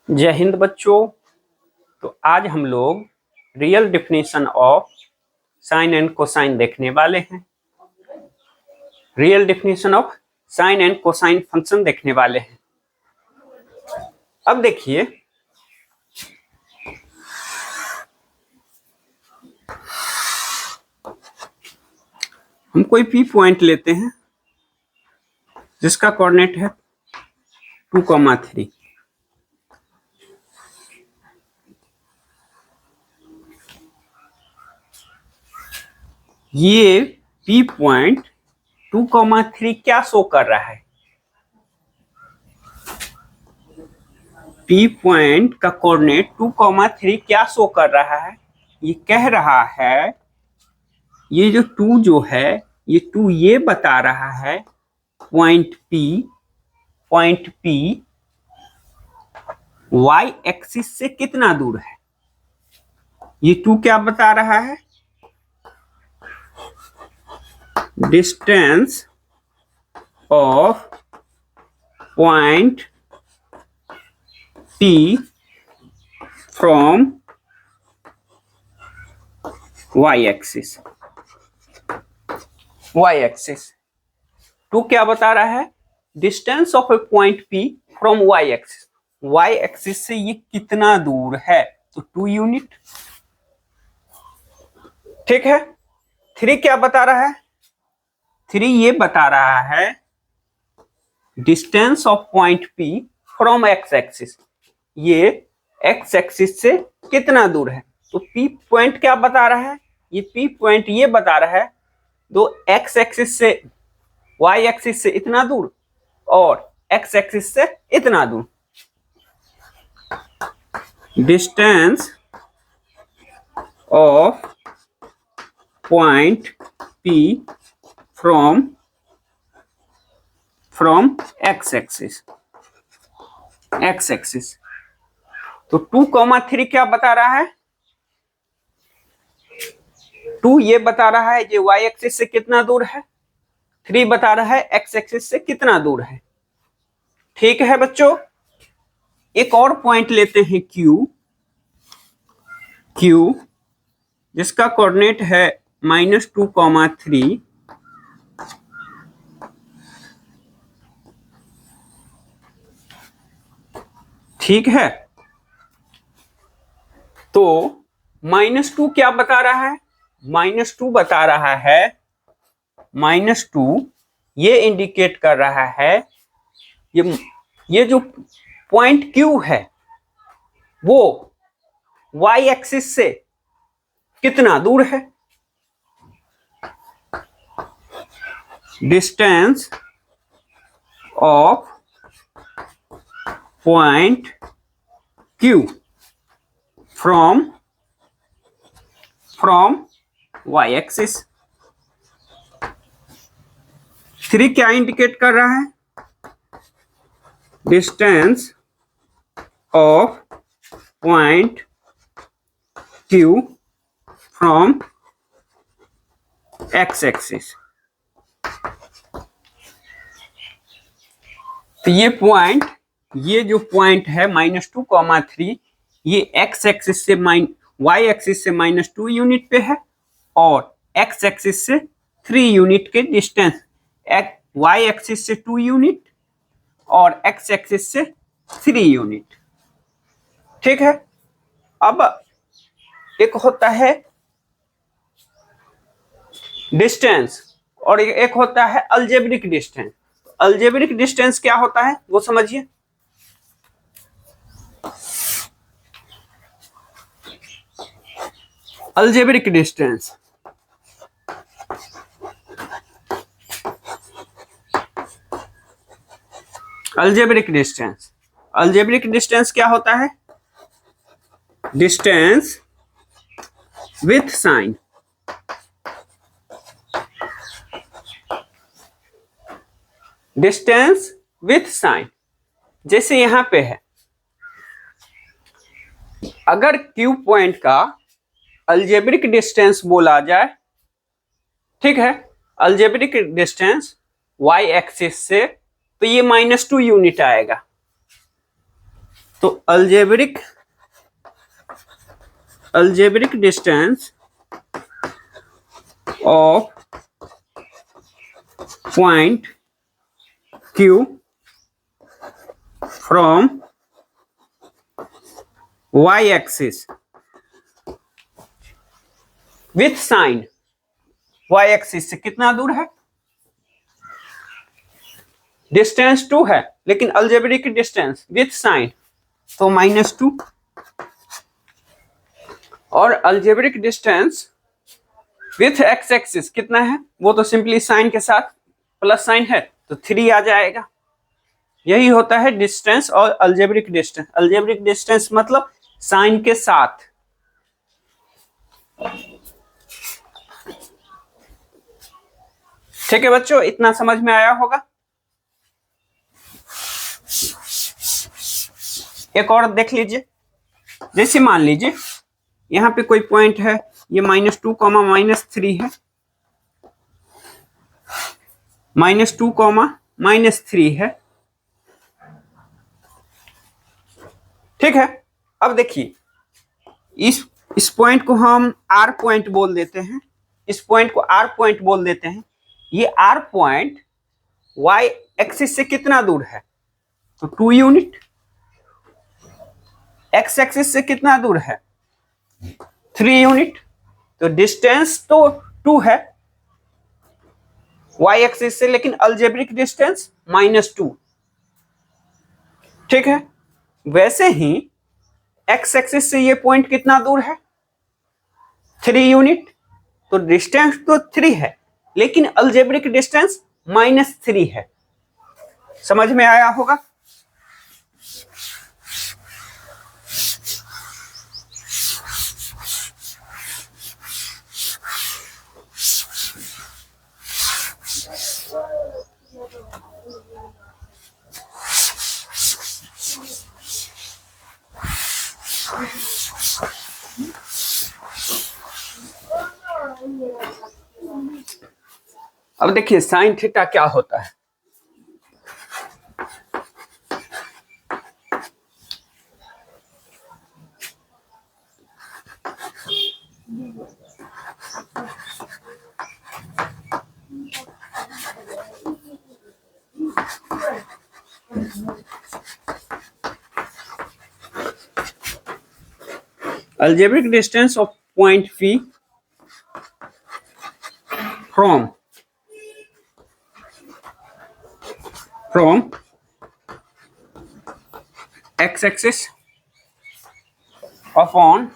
जय हिंद बच्चों। तो आज हम लोग real definition of sign and cosine देखने वाले हैं। Real definition of sign and cosine function देखने वाले हैं। अब देखिए, हम कोई पी पॉइंट लेते हैं जिसका कोऑर्डिनेट है 2,3। ये पी पॉइंट 2,3 क्या शो कर रहा है? पी पॉइंट का कोऑर्डिनेट 2,3 क्या शो कर रहा है? ये कह रहा है, ये जो 2 जो है, ये 2 ये बता रहा है पॉइंट पी वाई एक्सिस से कितना दूर है। ये 2 क्या बता रहा है? Distance of point P from Y axis. Two क्या बता रहा है? Distance of a point P from Y axis. Y axis से ये कितना दूर है? तो 2 यूनिट। ठीक है। 3 क्या बता रहा है? 3 ये बता रहा है distance of point P from X axis. ये एक्स एक्सिस से कितना दूर है? तो पी पॉइंट क्या बता रहा है? ये पी पॉइंट ये बता रहा है दो एक्स एक्सिस से वाई एक्सिस से इतना दूर और एक्स एक्सिस से इतना दूर। Distance of point P from X axis. तो 2,3 क्या बता रहा है? 2 ये बता रहा है ये वाई एक्सिस से कितना दूर है, 3 बता रहा है एक्स एक्सिस से कितना दूर है। ठीक है बच्चों, एक और पॉइंट लेते हैं क्यू जिसका कोऑर्डिनेट है -2,3। ठीक है। तो -2 क्या बता रहा है? -2 बता रहा है, -2 ये इंडिकेट कर रहा है ये जो पॉइंट क्यू है वो वाई एक्सिस से कितना दूर है। Distance of point Q from Y axis. 3 क्या इंडिकेट कर रहा है? Distance of point Q from X axis. तो ये जो पॉइंट है -2,3 ये एक्स एक्सिस से वाई एक्सिस से -2 यूनिट पे है और एक्स एक्सिस से 3 यूनिट के डिस्टेंस। वाई एक्सिस से 2 यूनिट और एक्स एक्सिस से 3 यूनिट। ठीक है। अब एक होता है डिस्टेंस और एक होता है अलजेब्रिक डिस्टेंस। अलजेब्रिक डिस्टेंस क्या होता है वो समझिए। अलजेब्रिक डिस्टेंस अलजेब्रिक डिस्टेंस क्या होता है? Distance with sign. Distance with sign जैसे यहां पे है, अगर क्यू पॉइंट का अलजेब्रिक डिस्टेंस बोला जाए, ठीक है, अलजेब्रिक डिस्टेंस वाई एक्सिस से, तो ये -2 यूनिट आएगा। तो algebraic distance of point Q from y axis with sign y axis से कितना दूर है? डिस्टेंस 2 है, लेकिन अलजेब्रिक डिस्टेंस विथ साइन तो -2, और algebraic distance with x axis कितना है? वो तो सिंपली साइन के साथ प्लस साइन है तो 3 आ जाएगा। यही होता है डिस्टेंस और अलजेब्रिक डिस्टेंस। अलजेब्रिक डिस्टेंस मतलब साइन के साथ। ठीक है बच्चों, इतना समझ में आया होगा। एक और देख लीजिए, जैसे मान लीजिए यहां पे कोई पॉइंट है, ये -2, -3 है, -2, -3 है। ठीक है, अब देखिए इस पॉइंट को हम R पॉइंट बोल देते हैं, इस पॉइंट को R पॉइंट बोल देते हैं। ये R पॉइंट y एक्सिस से कितना दूर है? तो 2 यूनिट। x एक्सिस से कितना दूर है? 3 यूनिट। तो डिस्टेंस तो 2 है y एक्सिस से, लेकिन अलजेब्रिक डिस्टेंस -2। ठीक है, वैसे ही x एक्सिस से ये पॉइंट कितना दूर है? 3 यूनिट। तो डिस्टेंस तो 3 है, लेकिन अलजेब्रिक डिस्टेंस -3 है। समझ में आया होगा। अब देखिए साइन थीटा क्या होता है। Algebraic distance of point P from x-axis upon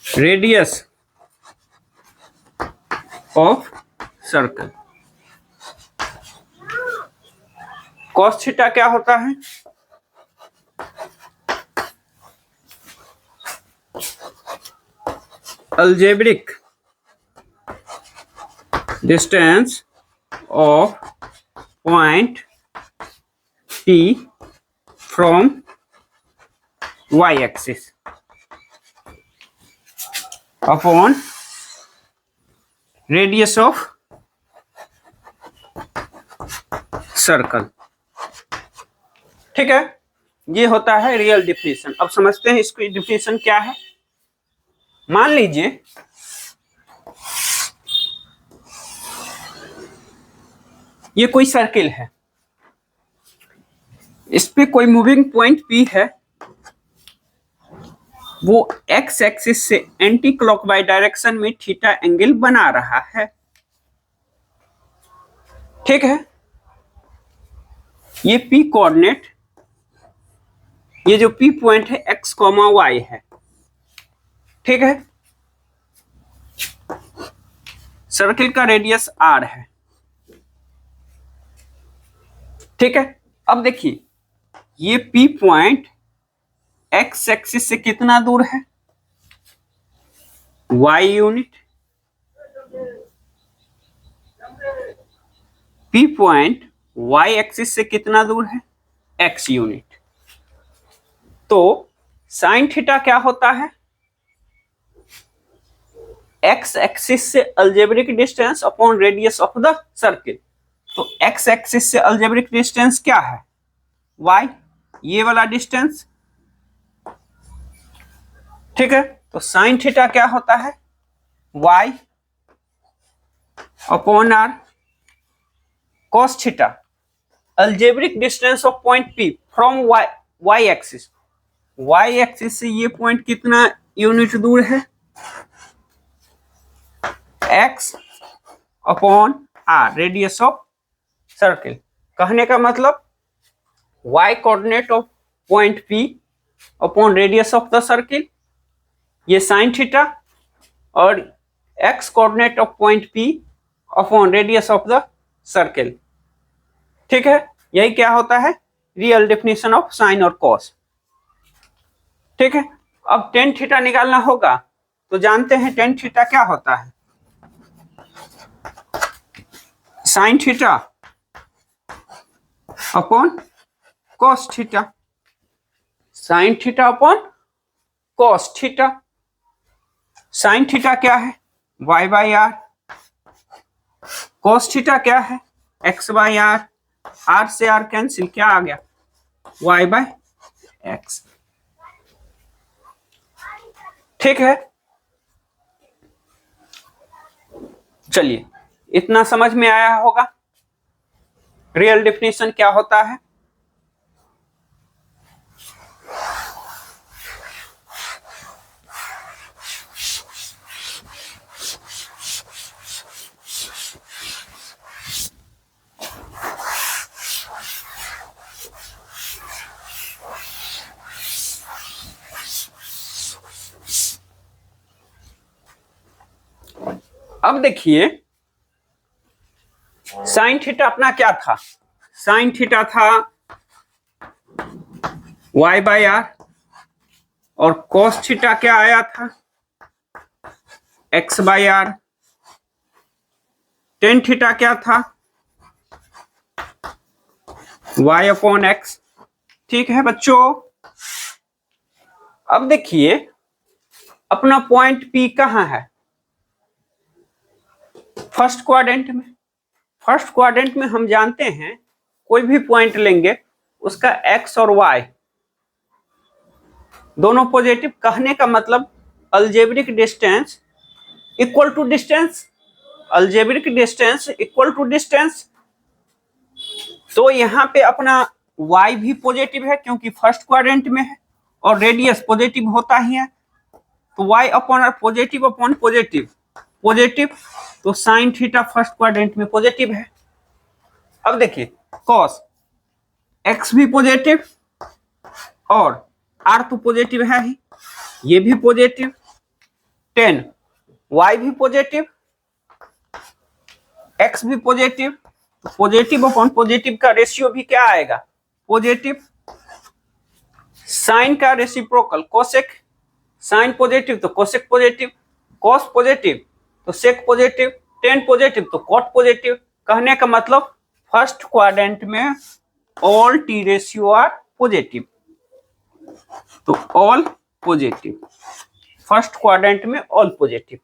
radius of circle। cos theta क्या होता है? Algebraic distance of point P from y-axis upon radius of circle. ठीक है, ये होता है रियल डिफिनेशन। अब समझते हैं इसकी डिफिनेशन क्या है। मान लीजिए ये कोई सर्किल है, इस पे कोई मूविंग पॉइंट P है, वो x एक्सिस से एंटी क्लॉकवाइज डायरेक्शन में थीटा एंगल बना रहा है। ठीक है, ये P कोऑर्डिनेट, ये जो P पॉइंट है x, y है। ठीक है, सर्किल का रेडियस r है। ठीक है, अब देखिए ये P पॉइंट x एक्सिस से कितना दूर है? y unit. P point y axis से कितना दूर है? x unit. तो साइन थीटा क्या होता है? x एक्सिस से algebraic distance upon radius of the circle. तो x एक्सिस से अलजेब्रिक डिस्टेंस क्या है? y, ये वाला डिस्टेंस, ठीक है। तो साइन थीटा क्या होता है, y upon R cos theta, algebraic distance of point P from y axis, y axis से ये पॉइंट कितना यूनिट दूर है, x upon r radius of circle. कहने का मतलब y coordinate of point P upon radius of the circle, ये sine theta, और x coordinate of point P upon radius of the circle, ठीक है। यही क्या होता है, रियल डेफिनेशन ऑफ साइन और कॉस, ठीक है। अब टेन थीटा निकालना होगा, तो जानते हैं टेन थीटा क्या होता है, sine theta upon cos theta, sine theta upon cos theta. Sine theta क्या है, y by R, cos theta क्या है, x बाई आर, आर से आर कैंसिल, क्या आ गया, y बाई एक्स, ठीक है। चलिए, इतना समझ में आया होगा रियल डेफिनेशन क्या होता है। अब देखिए साइन थीटा अपना क्या था, साइन थीटा था y बाई आर, और कॉस थीटा क्या आया था, x by R, tan theta क्या था, y अपॉन एक्स, ठीक है बच्चों। अब देखिए अपना पॉइंट P कहाँ है, फर्स्ट क्वाड्रेंट में। फर्स्ट क्वाड्रेंट में हम जानते हैं कोई भी पॉइंट लेंगे उसका x और y दोनों पॉजिटिव, कहने का मतलब algebraic distance equal to distance, algebraic distance equal to distance. तो यहाँ पे अपना y भी पॉजिटिव है क्योंकि फर्स्ट क्वाड्रेंट में है, और रेडियस पॉजिटिव होता ही है, तो y upon R positive upon positive, positive, तो साइन थीटा फर्स्ट क्वाड्रेंट में पॉजिटिव है। अब देखिए कॉस x भी पॉजिटिव और r तो पॉजिटिव है ही, ये भी पॉजिटिव, टेन y भी पॉजिटिव, x भी पॉजिटिव, तो पॉजिटिव अपॉन पॉजिटिव का रेशियो भी क्या आएगा, पॉजिटिव। साइन का रेसिप्रोकल कोसेक, साइन पॉजिटिव तो कोसेक पॉजिटिव, कॉस पॉजिटिव तो सेक पॉजिटिव, टेन पॉजिटिव तो कॉट पॉजिटिव। कहने का मतलब फर्स्ट क्वाड्रेंट में all T ratio are positive, तो ऑल पॉजिटिव, फर्स्ट क्वाड्रेंट में ऑल पॉजिटिव।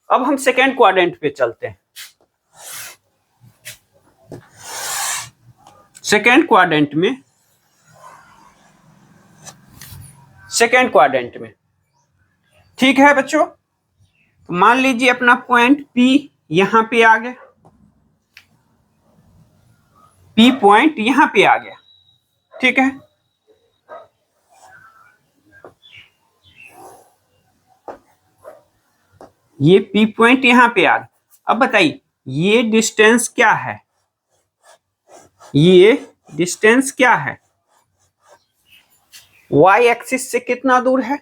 अब हम सेकेंड क्वाड्रेंट पे चलते हैं। सेकेंड क्वाड्रेंट में, सेकेंड क्वाड्रेंट में, ठीक है बच्चों। तो मान लीजिए अपना पॉइंट P यहां पे आ गया, P पॉइंट यहां पे आ गया, ठीक है। ये P पॉइंट यहां पे आ गया। अब बताइए ये डिस्टेंस क्या है, ये डिस्टेंस क्या है, y एक्सिस से कितना दूर है,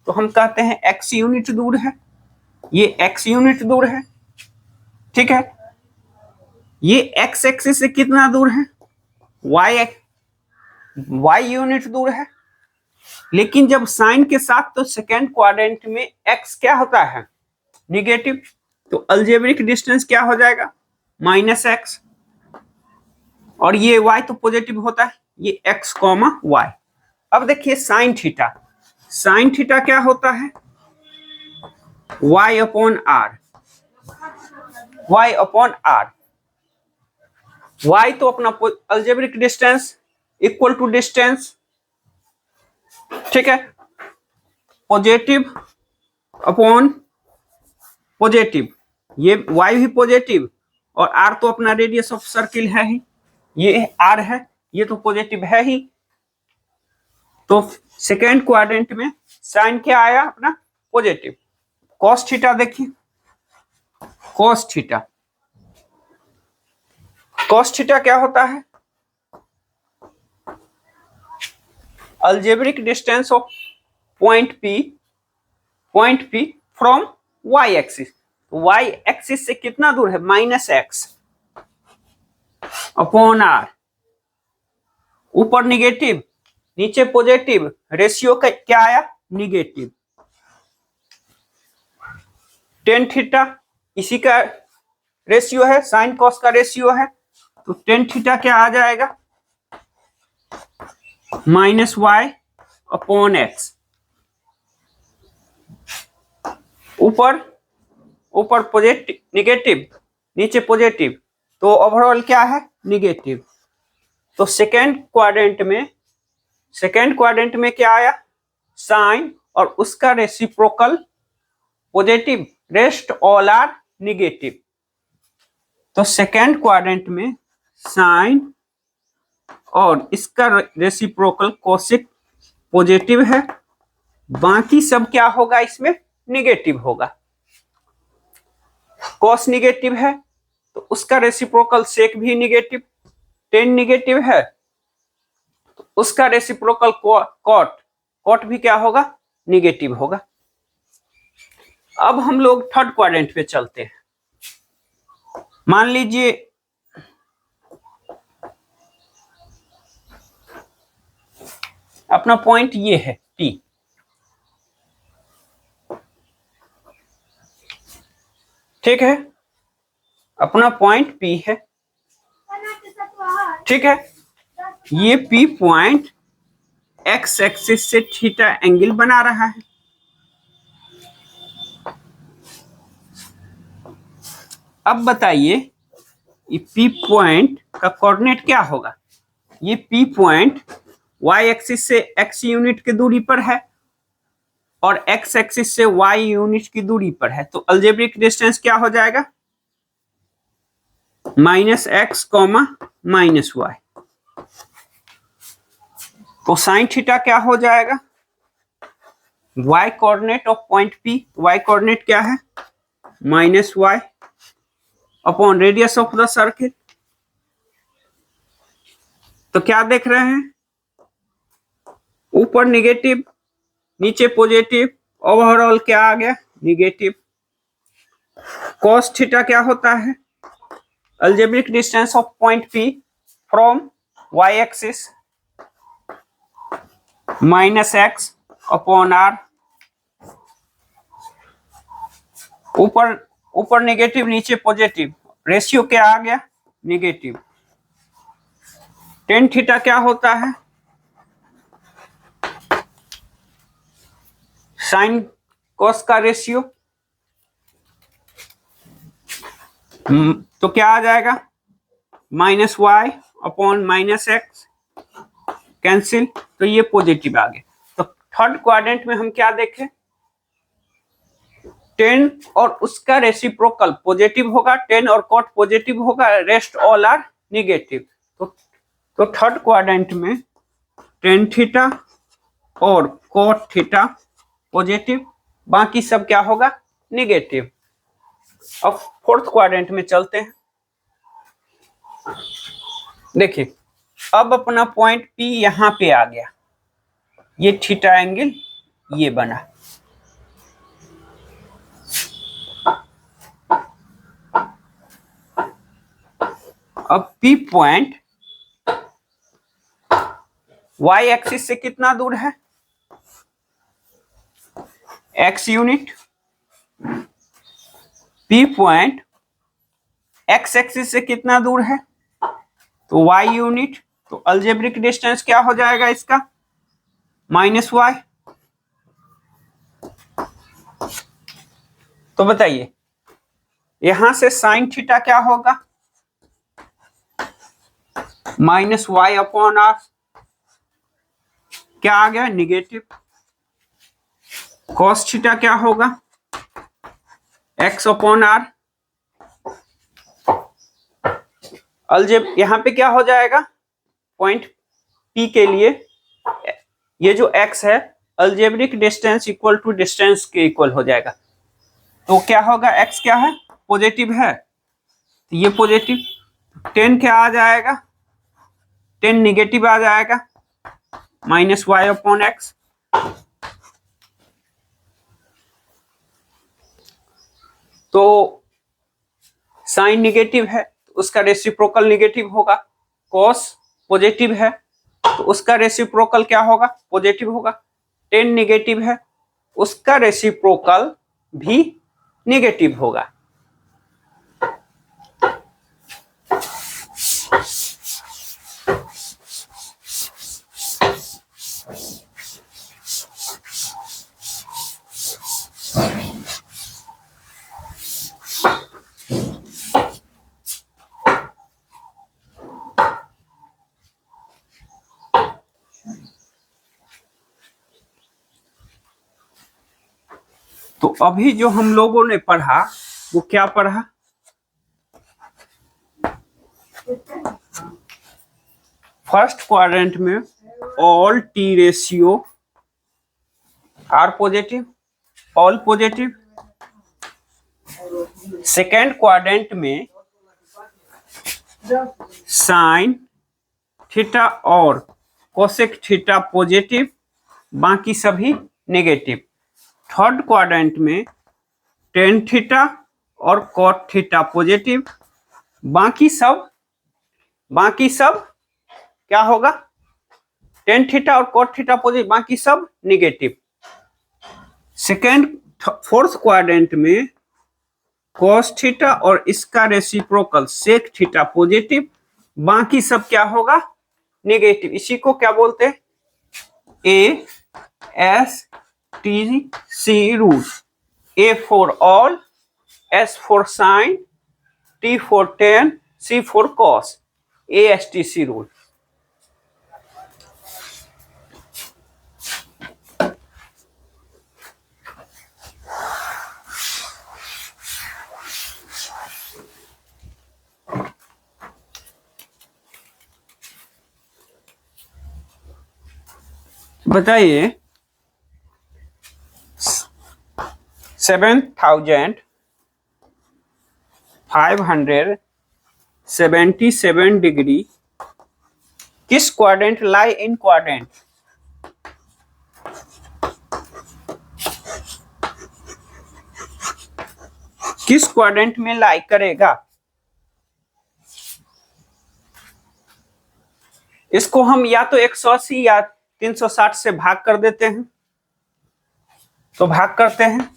तो हम कहते हैं x यूनिट दूर है, ये x यूनिट दूर है, ठीक है। ये x एक्सिस से कितना दूर है, y यूनिट दूर है। लेकिन जब साइन के साथ तो सेकेंड क्वाड्रेंट में x क्या होता है, निगेटिव, तो अलजेब्रिक डिस्टेंस क्या हो जाएगा, माइनस एक्स, और ये y तो पॉजिटिव होता है, ये x कॉमा y। अब देखिए साइन थीटा, साइन थीटा क्या होता है, y upon R, y upon R, y तो अपना algebraic distance equal to distance, ठीक है, पॉजिटिव अपॉन पॉजिटिव, ये y भी पॉजिटिव और r तो अपना रेडियस ऑफ सर्किल है ही, ये r है, ये तो पॉजिटिव है ही। तो सेकेंड क्वाड्रेंट में साइन क्या आया अपना पॉजिटिव। कॉस थीटा देखिए, कॉस थीटा, कॉस थीटा क्या होता है, algebraic distance of point P from y axis. y axis से कितना दूर है, -x अपॉन r, ऊपर निगेटिव नीचे पॉजिटिव, रेशियो का क्या आया निगेटिव। टेन थीटा इसी का रेशियो है, साइन कॉस का रेशियो है, तो टेन थीटा क्या आ जाएगा -y अपॉन x। ऊपर ऊपर पॉजिटिव निगेटिव नीचे पॉजिटिव, तो ओवरऑल क्या है निगेटिव। तो सेकेंड क्वाड्रेंट में क्या आया साइन और उसका reciprocal positive, rest all are negative. तो सेकेंड क्वाड्रेंट में साइन और इसका रेसिप्रोकल कोसेक पॉजिटिव है, बाकी सब क्या होगा इसमें निगेटिव होगा। कॉस निगेटिव है तो उसका रेसिप्रोकल सेक भी निगेटिव, टेन निगेटिव है तो उसका रेसिप्रोकल कॉट भी क्या होगा निगेटिव होगा। अब हम लोग थर्ड क्वाड्रेंट पे चलते हैं। मान लीजिए अपना पॉइंट ये है P, ठीक है, अपना पॉइंट P है, ठीक है, ये P पॉइंट x एक्सिस से थीटा एंगल बना रहा है। अब बताइए ये P पॉइंट का कोऑर्डिनेट क्या होगा। ये P पॉइंट y एक्सिस से x यूनिट की दूरी पर है और x एक्सिस से y यूनिट की दूरी पर है, तो अलजेब्रिक डिस्टेंस क्या हो जाएगा -x, -y। तो साइन थीटा क्या हो जाएगा, y coordinate of point P, y coordinate क्या है -y upon radius of the circle. तो क्या देख रहे हैं, ऊपर निगेटिव नीचे पॉजिटिव, ओवरऑल क्या आ गया निगेटिव। कॉस थीटा क्या होता है, algebraic distance of point P from y axis -x upon r, ऊपर निगेटिव नीचे पॉजिटिव, रेशियो क्या आ गया निगेटिव। टेन थीटा क्या होता है साइन कॉस का रेशियो, तो क्या आ जाएगा -y अपॉन -x, कैंसिल, तो ये पॉजिटिव आ गया। तो थर्ड क्वाड्रेंट में हम क्या देखें, टेन और उसका रेसिप्रोकल पॉजिटिव होगा, टेन और कॉट पॉजिटिव होगा, रेस्ट ऑल आर निगेटिव। तो थर्ड क्वाड्रेंट में टेन थीटा और कॉट थीटा पॉजिटिव, बाकी सब क्या होगा निगेटिव। अब फोर्थ क्वाड्रेंट में चलते हैं। देखिए अब अपना पॉइंट P यहां पे आ गया, ये थीटा एंगल ये बना। अब P पॉइंट y एक्सिस से कितना दूर है x unit, P point x axis से कितना दूर है तो y यूनिट, तो अलजेब्रिक डिस्टेंस क्या हो जाएगा इसका -y। तो बताइए यहां से साइन थीटा क्या होगा -y अपॉन r, क्या आ गया, निगेटिव। cos थीटा क्या होगा, x/r। अलजेब यहां पे क्या हो जाएगा, पॉइंट P के लिए ये जो x है algebraic distance equal to distance के इक्वल हो जाएगा। तो क्या होगा, x क्या है, पॉजिटिव है, तो ये पॉजिटिव। 10 क्या आ जाएगा, 10 निगेटिव आ जाएगा, -y/x। तो साइन निगेटिव है तो उसका रेसिप्रोकल निगेटिव होगा, कॉस पॉजिटिव है तो उसका रेसिप्रोकल क्या होगा, पॉजिटिव होगा। 10 निगेटिव है उसका रेसिप्रोकल भी निगेटिव होगा। तो अभी जो हम लोगों ने पढ़ा वो क्या पढ़ा, फर्स्ट क्वाड्रेंट में all T ratio are positive, all positive. Second quadrant में साइन थीटा और कोसेक थीटा पॉजिटिव, बाकी सभी नेगेटिव। थर्ड क्वाड्रेंट में टेन थीटा और कॉट थीटा पॉजिटिव, बाकी सब क्या होगा, टेन थीटा और कॉट थीटा पॉजिटिव, बाकी सब निगेटिव। फोर्थ क्वाड्रेंट में कॉस थीटा और इसका रेसिप्रोकल सेक थीटा पॉजिटिव, बाकी सब क्या होगा, नेगेटिव। इसी को क्या बोलते हैं, ASTC rule. A for all, S for sine, T for tan, C for cos, ASTC rule. बताइए 7577 डिग्री किस क्वाड्रेंट लाई इन क्वाड्रेंट, किस क्वाड्रेंट में लाई करेगा। इसको हम या तो 180 या 360 से भाग कर देते हैं, तो भाग करते हैं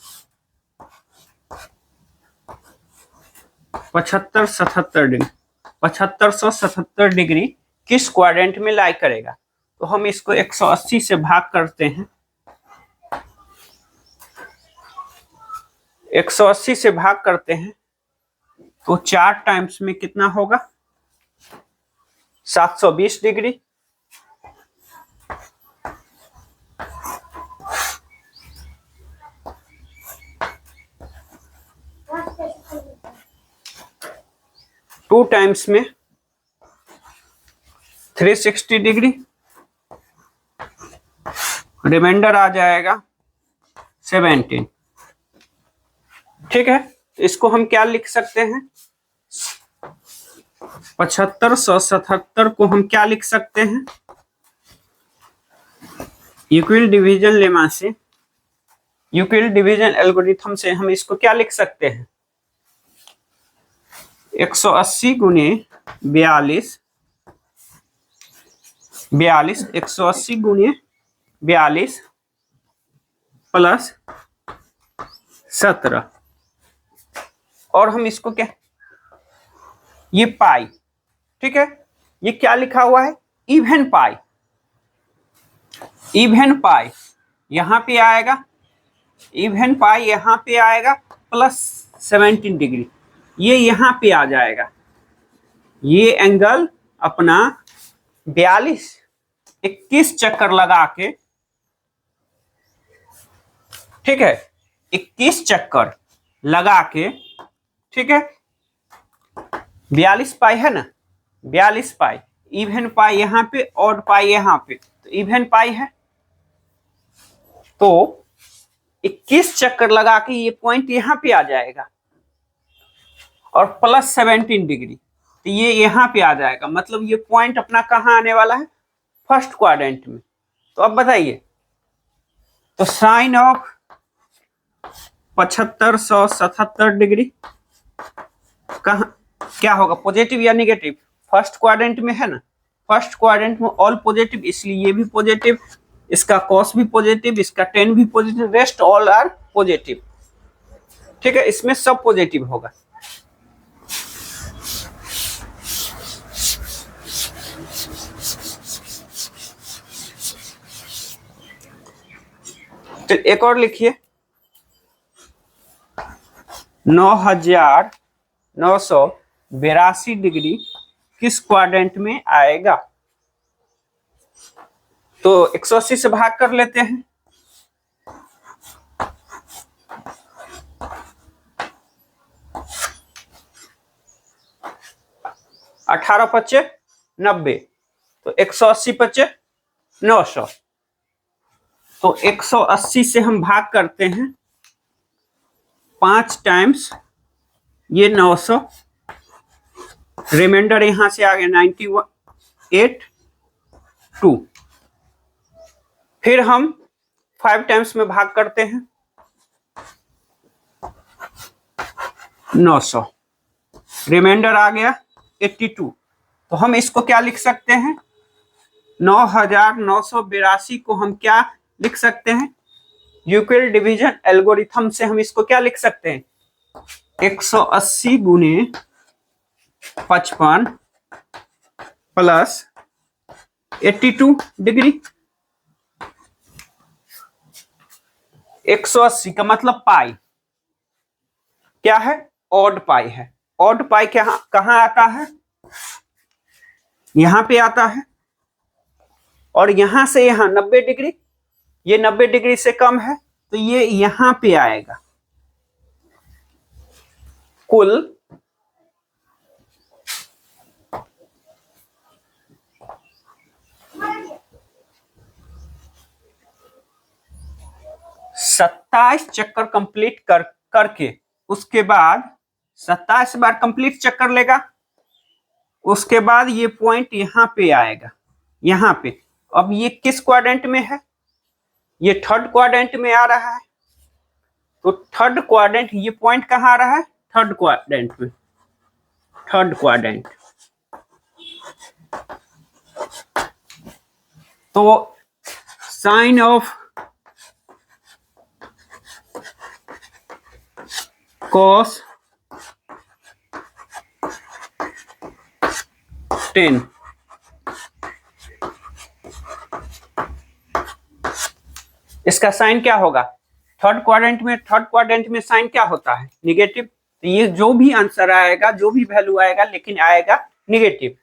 7577 डिग्री किस क्वाड्रेंट में लाई करेगा। तो हम इसको 180 से भाग करते हैं, 180 से भाग करते हैं तो 4 टाइम्स में कितना होगा, 720 डिग्री। टू टाइम्स में 360 डिग्री, रिमाइंडर आ जाएगा 17। ठीक है, इसको हम क्या लिख सकते हैं, 7577 को हम क्या लिख सकते हैं, यूक्लिड डिवीजन लेमा से, यूक्लिड डिवीजन एल्गोरिथम से हम इसको क्या लिख सकते हैं, 180 गुने 42, 180 गुने 42 प्लस 17, और हम इसको क्या, ये पाई। ठीक है, ये क्या लिखा हुआ है, इवन पाई। इवन पाई यहां पे आएगा, इवन पाई यहां पे आएगा प्लस 17 डिग्री, ये यहां पे आ जाएगा। ये एंगल अपना 42 21 चक्कर लगा के, ठीक है, 21 चक्कर लगा के, ठीक है, 42 पाई है ना, 42 पाई, इवन पाई यहाँ पे, ऑड पाई यहाँ पे, तो इवन पाई है, तो 21 चक्कर लगा के ये पॉइंट यहाँ पे आ जाएगा, और प्लस 17 डिग्री, तो ये यहाँ पे आ जाएगा, मतलब ये पॉइंट अपना कहाँ आने वाला है, फर्स्ट क्वाड्रेंट में। तो अब बताइए, तो साइन ऑफ 7577 डिग्री कहाँ क्या होगा, पॉजिटिव या निगेटिव, फर्स्ट क्वाड्रेंट में है ना, फर्स्ट क्वाड्रेंट में ऑल पॉजिटिव, इसलिए ये भी पॉजिटिव, इसका कॉस भी पॉजिटिव, इसका टेन भी positive, rest all are positive, ठीक है, इसमें सब पॉजिटिव होगा। तो एक और लिखिए, 9982 डिग्री किस क्वाड्रेंट में आएगा, तो 180 से भाग कर लेते हैं, अठारह पच्चे 90, तो 180 पच्चे 900, तो 180 से हम भाग करते हैं 5 टाइम्स ये 900, रिमाइंडर यहां से आ गया 98 फिर हम 5 टाइम्स में भाग करते हैं 900, रिमाइंडर आ गया 82, तो हम इसको क्या लिख सकते हैं, 9982 को हम क्या लिख सकते हैं, यूक्लिड डिवीजन एल्गोरिथम से हम इसको क्या लिख सकते हैं, 180 गुने 55 प्लस 82 डिग्री, 180 का मतलब पाई क्या है, ऑड पाई है, ऑड पाई कहां आता है, यहां पे आता है, और यहां से यहां 90 डिग्री, ये 90 डिग्री से कम है, तो ये यहां पे आएगा, कुल 27 चक्कर कंप्लीट करके, उसके बाद 27 बार कंप्लीट चक्कर लेगा, उसके बाद ये पॉइंट यहां पे आएगा, यहां पे। अब ये किस क्वाड्रेंट में है, ये थर्ड क्वाड्रेंट में आ रहा है, तो थर्ड क्वाड्रेंट, ये पॉइंट कहां आ रहा है, थर्ड क्वाड्रेंट में, थर्ड क्वाड्रेंट। तो साइन ऑफ cos 10, इसका साइन क्या होगा, थर्ड क्वाड्रेंट में साइन क्या होता है, निगेटिव, तो ये जो भी आंसर आएगा, जो भी वैल्यू आएगा, लेकिन आएगा निगेटिव,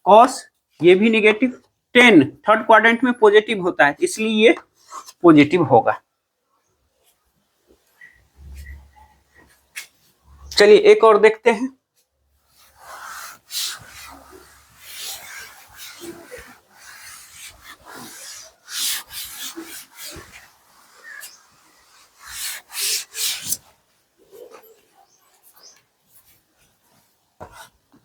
कॉस ये भी निगेटिव, 10 थर्ड क्वाड्रेंट में पॉजिटिव होता है, इसलिए ये पॉजिटिव होगा। चलिए एक और देखते हैं,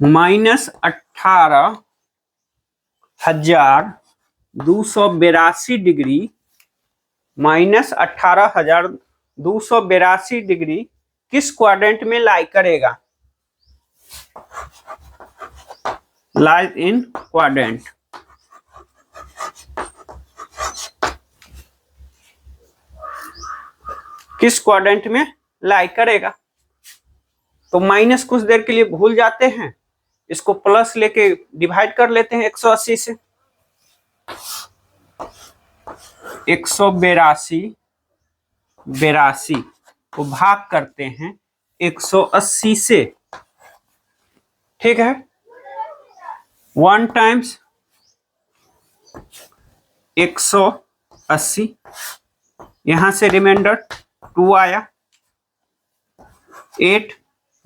-18,282 डिग्री, -18,282 डिग्री किस क्वाड्रेंट में लाई करेगा, लाई इन क्वाड्रेंट, किस क्वाड्रेंट में लाई करेगा, तो माइनस कुछ देर के लिए भूल जाते हैं, इसको प्लस लेके डिवाइड कर लेते हैं 180 से, 182 को भाग करते हैं 180 से, ठीक है, 1 टाइम्स 180, यहां से रिमाइंडर 2 आया, 8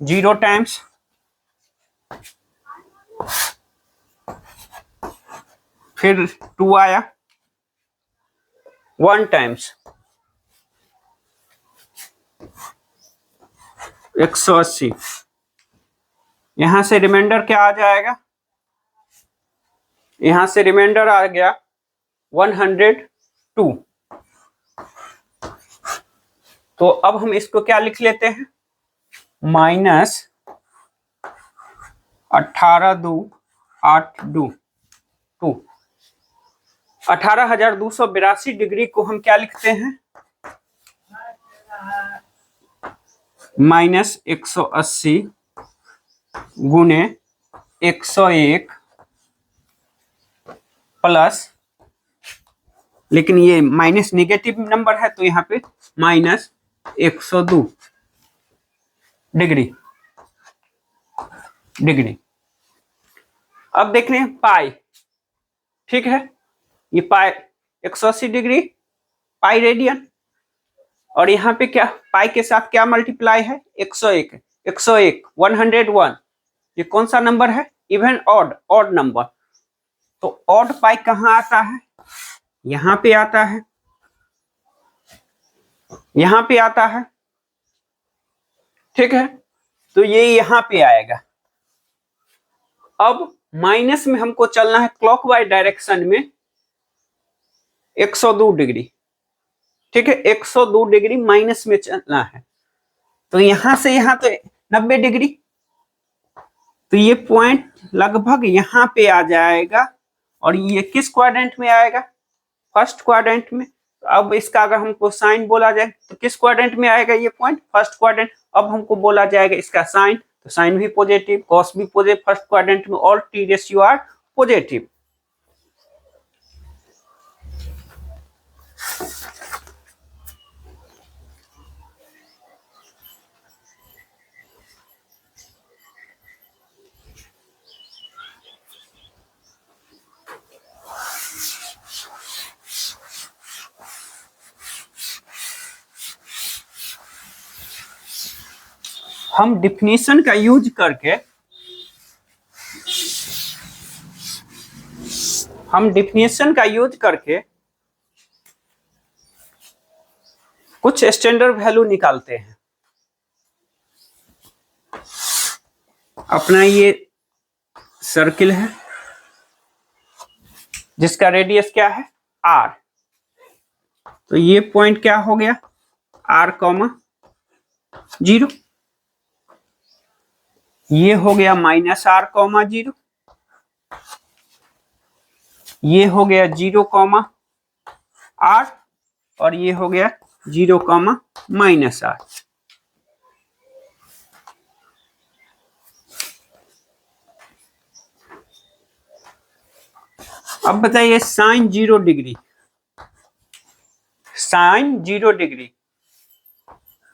0 टाइम्स, फिर 2 आया 1 टाइम्स, 180, यहां से रिमाइंडर क्या आ जाएगा, यहां से रिमाइंडर आ गया 102। तो अब हम इसको क्या लिख लेते हैं, माइनस 18 2 8 2 2, 18,282 डिग्री को हम क्या लिखते हैं, माइनस 180 गुने 101 प्लस, लेकिन ये माइनस नेगेटिव नंबर है तो यहाँ पे माइनस 102 डिग्री। अब देख रहे हैं पाई, ठीक है, ये पाई 180 डिग्री पाई रेडियन, और यहाँ पे क्या पाई के साथ क्या मल्टीप्लाई है, 101 101 ये कौन सा नंबर है, इवन ऑड नंबर, तो ऑड पाई कहाँ आता है, यहां पे आता है, यहां पे आता है, ठीक है, तो ये यहां पे आएगा। अब माइनस में हमको चलना है क्लॉकवाइज डायरेक्शन में 102 डिग्री, ठीक है, 102 डिग्री माइनस में चलना है, तो यहां से यहां तो 90 डिग्री, तो ये पॉइंट लगभग यहां पे आ जाएगा, और ये किस क्वाड्रेंट में आएगा, फर्स्ट क्वाड्रेंट में। अब इसका अगर हमको साइन बोला जाए तो किस क्वाड्रेंट में आएगा ये पॉइंट, फर्स्ट क्वाड्रेंट। अब हमको बोला जाएगा इसका साइन, तो साइन भी पॉजिटिव, कॉस भी पॉजिटिव, फर्स्ट क्वाड्रेंट में all T ratio are positive. हम डिफिनेशन का यूज करके कुछ स्टैंडर्ड वैल्यू निकालते हैं। अपना ये सर्किल है जिसका रेडियस क्या है r, तो ये पॉइंट क्या हो गया r, 0, ये हो गया माइनस r, 0, ये हो गया 0, r, और ये हो गया 0, माइनस r। अब बताइए साइन 0 डिग्री,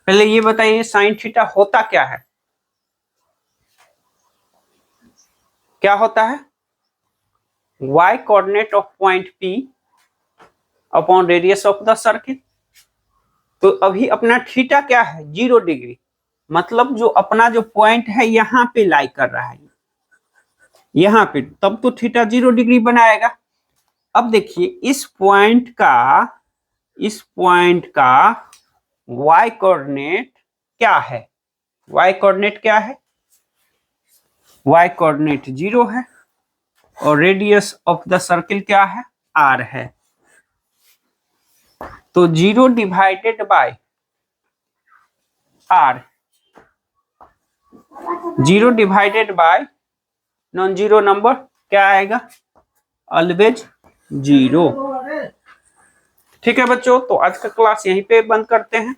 पहले ये बताइए साइन थीटा होता क्या है, क्या होता है, y coordinate of point P upon radius of the circle. तो अभी अपना थीटा क्या है 0 डिग्री, मतलब जो अपना जो पॉइंट है यहाँ पे लाई कर रहा है, यहाँ पे, तब तो थीटा 0 डिग्री बनाएगा। अब देखिए इस पॉइंट का y कोऑर्डिनेट क्या है, y कोऑर्डिनेट क्या है, y कोऑर्डिनेट 0 है, और रेडियस ऑफ द सर्किल क्या है r है, तो 0 divided by r, 0 divided by non zero number क्या आएगा, ऑलवेज 0। ठीक है बच्चों, तो आज का क्लास यहीं पे बंद करते हैं,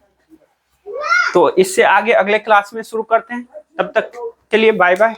तो इससे आगे अगले क्लास में शुरू करते हैं। तब तक के लिए बाय बाय।